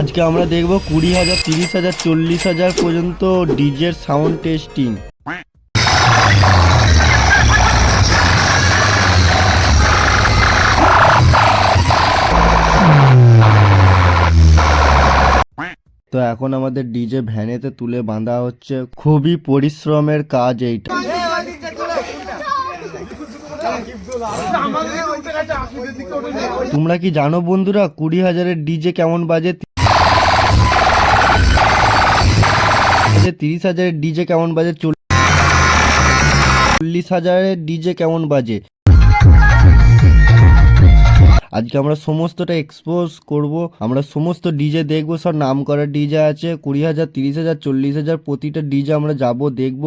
আজকে আমরা দেখব 20,000, 30,000, 40,000 পর্যন্ত ডিজের সাউন্ড টেস্টিং। তো এখন আমাদের ডিজে ভ্যানেতে তুলে বাঁধা হচ্ছে, খুবই পরিশ্রমের কাজ এইটা। তোমরা কি জানো বন্ধুরা 20,000-এর ডিজে কেমন বাজে, 30,000-এর ডিজে কেমন বাজে, 40,000-এর ডিজে কেমন বাজে? আজকে আমরা সমস্তটা এক্সপোজ করব, আমরা সমস্ত ডিজে দেখবো, সব নাম করা ডিজে আছে, 20,000, 30,000, 40,000, প্রতিটা ডিজে আমরা যাব দেখব।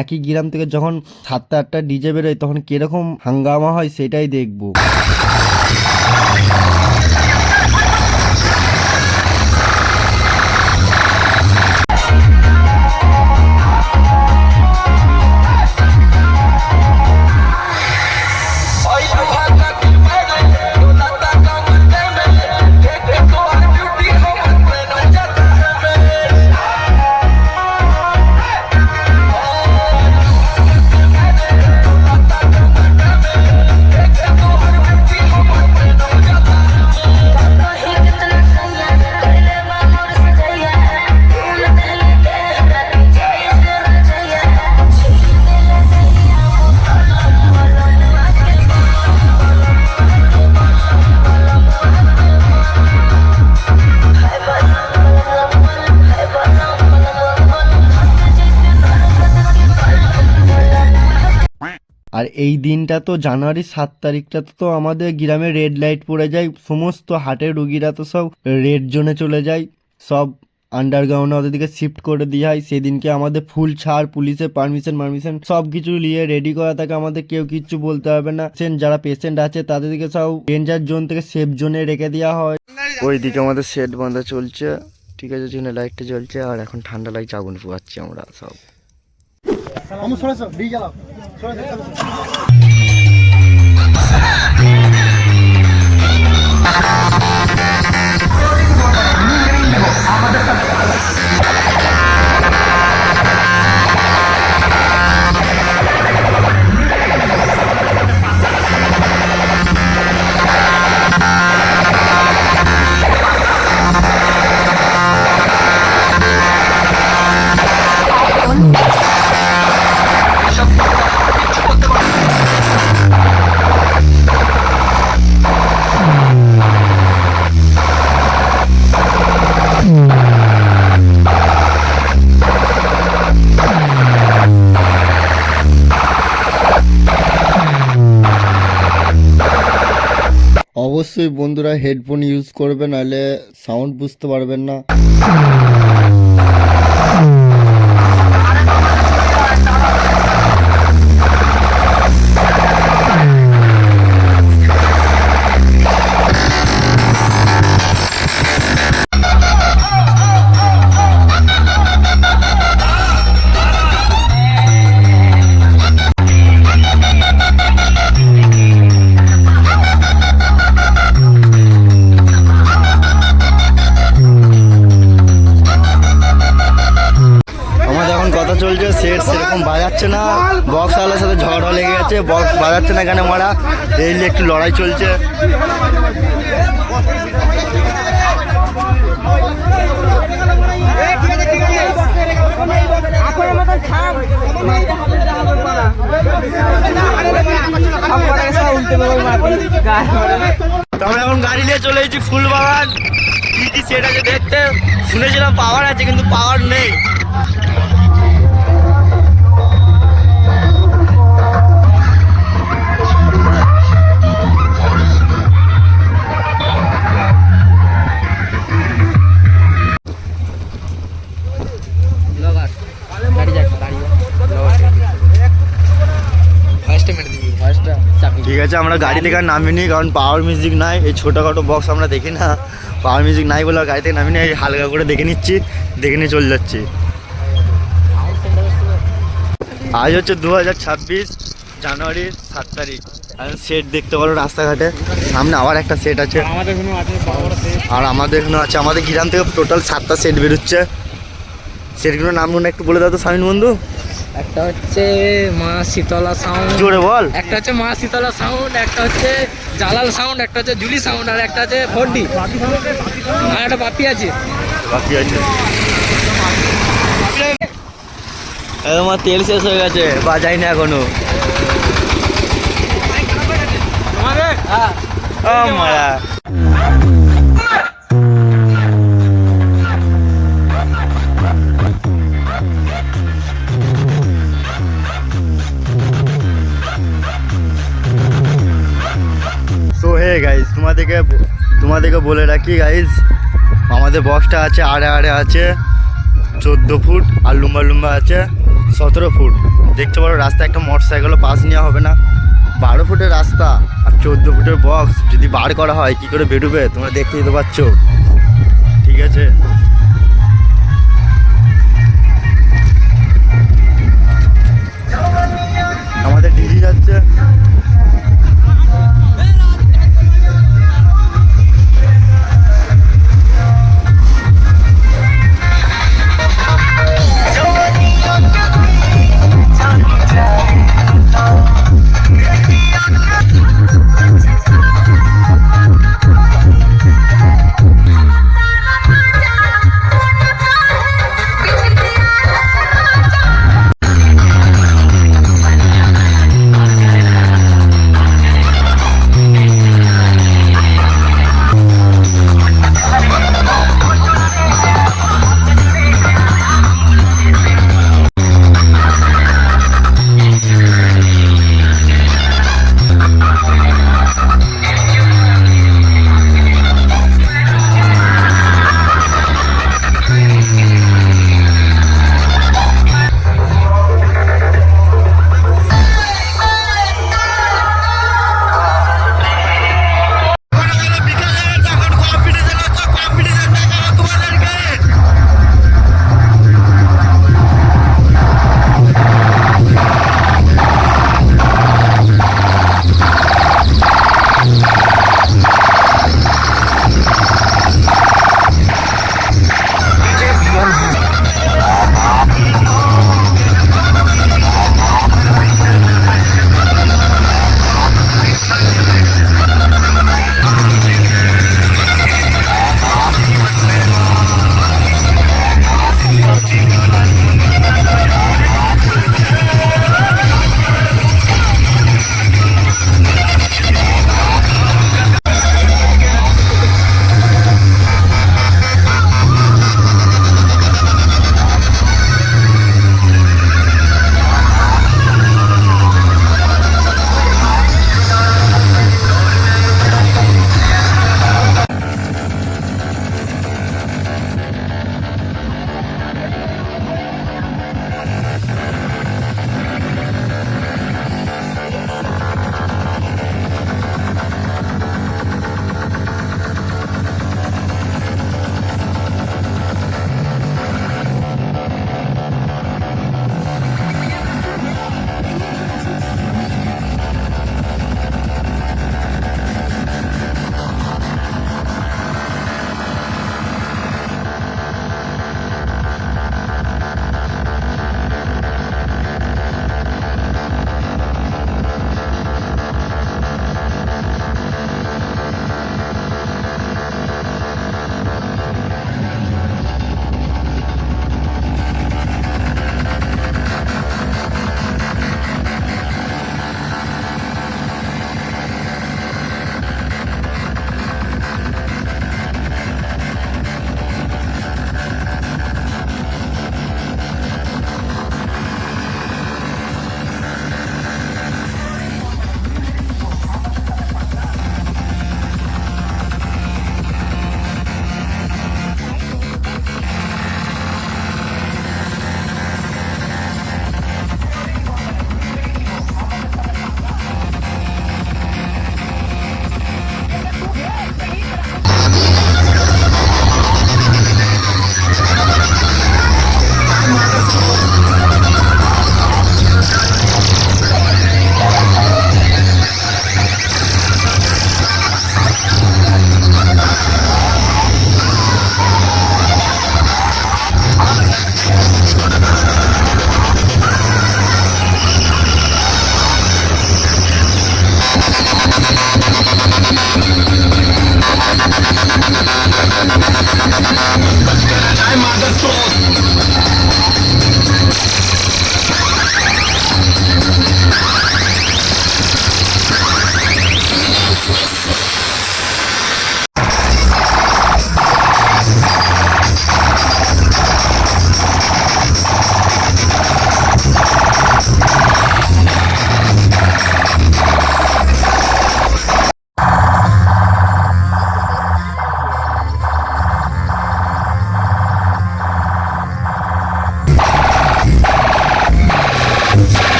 একই গ্রাম থেকে যখন 7টা-8টা ডিজে বেরোয় তখন কিরকম হাঙ্গামা হয় সেটাই দেখবো। আর এই দিনটা তো জানুয়ারি 7 তারিখটা তো আমাদের গ্রামে রেড লাইট পড়ে যায়, সমস্ত হাটের রুগীরা তো সব রেড জোনে চলে যায়, সব আন্ডারগ্রাউন্ডে ওদের দিকে শিফট করে দেওয়া হয়। সেদিনকে আমাদের ফুল ছাড়, পুলিশের পারমিশন সব কিছু নিয়ে রেডি করা থাকে, আমাদের কেউ কিচ্ছু বলতে হবে না। যারা পেশেন্ট আছে তাদেরকে সব ডেঞ্জার জোন থেকে সেফ জোনে রেখে দেওয়া হয়। ওইদিকে আমাদের সেট বাঁধা চলছে, ঠিক আছে, জন্য লাইটটা জ্বলছে, আর এখন ঠান্ডা লাগছে, আগুন পোয়াচ্ছি আমরা সব। অবশ্যই বন্ধুরা হেডফোন ইউজ করবে, নাহলে সাউন্ড বুঝতে পারবেন না। চলছে, সেট সেরকম বাজাচ্ছে না, বক্স আলার সাথে ঝগড়া লেগে গেছে, বক্স বাজাচ্ছে না কেন মারা, এই নিয়ে একটু লড়াই চলছে। আমরা এখন গাড়ি নিয়ে চলে এসেছি ফুলবাগান, কি সেট আছে দেখতে, শুনেছিলাম পাওয়ার আছে কিন্তু পাওয়ার নেই। ঠিক আছে, আমরা গাড়ি থেকে আর নামিনি, কারণ পাওয়ার মিউজিক নাই, এই ছোটোখাটো বক্স আমরা দেখি না, পাওয়ার মিউজিক নাই বলে গাড়ি থেকে নামিনি, হালকা করে দেখে নিচ্ছি, দেখে নিয়ে চলে যাচ্ছি। আজ হচ্ছে 2026, জানুয়ারির 7 তারিখ। সেট দেখতে পারো রাস্তাঘাটে, সামনে আবার একটা সেট আছে, আর আমাদের এখানে আছে। আমাদের গ্রাম থেকে টোটাল 7টা সেট বেরোচ্ছে। সেটগুলোর নাম একটু বলে দাও তো শামিন বন্ধু। একটা হচ্ছে মা শীতলা সাউন্ড, জোরে বল। একটা হচ্ছে মা শীতলা সাউন্ড, একটা হচ্ছে জালাল সাউন্ড, একটা হচ্ছে জুলি সাউন্ড, আর একটা হচ্ছে ফোরডি, আর একটা বাপি আছে। বাকি আছে আমার তেল শেষ হয়ে গেছে, বাজাই না এখনো। মারা তো হে গাইজ, তোমাদেরকে বলে রাখি গাইজ, আমাদের বক্সটা আছে আড়ে আড়ে আছে 14 ফুট, আর লম্বা লম্বা আছে 17 ফুট। দেখতে পারো রাস্তা একটা মোটর সাইকেলও পাস নেওয়া হবে না। 12 ফুটের রাস্তা আর 14 ফুটের বক্স যদি বার করা হয় কি করে বেরোবে তোমরা দেখতে দিতে পারছো। ঠিক আছে, আমাদের ডিজি যাচ্ছে।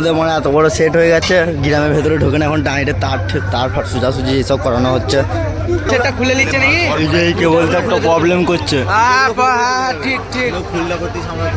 আমাদের মানে এত বড় সেট হয়ে গেছে, গ্রামের ভেতরে ঢোকে না, এখন ডাইরে তার ফার সোজাসুজি এসব করানো হচ্ছে। সেটা খুলে নিচ্ছে নাকি? এই যে এই কেবলটা একটা প্রবলেম করছে। ঠিক ঠিক। খুললে করতে সামনে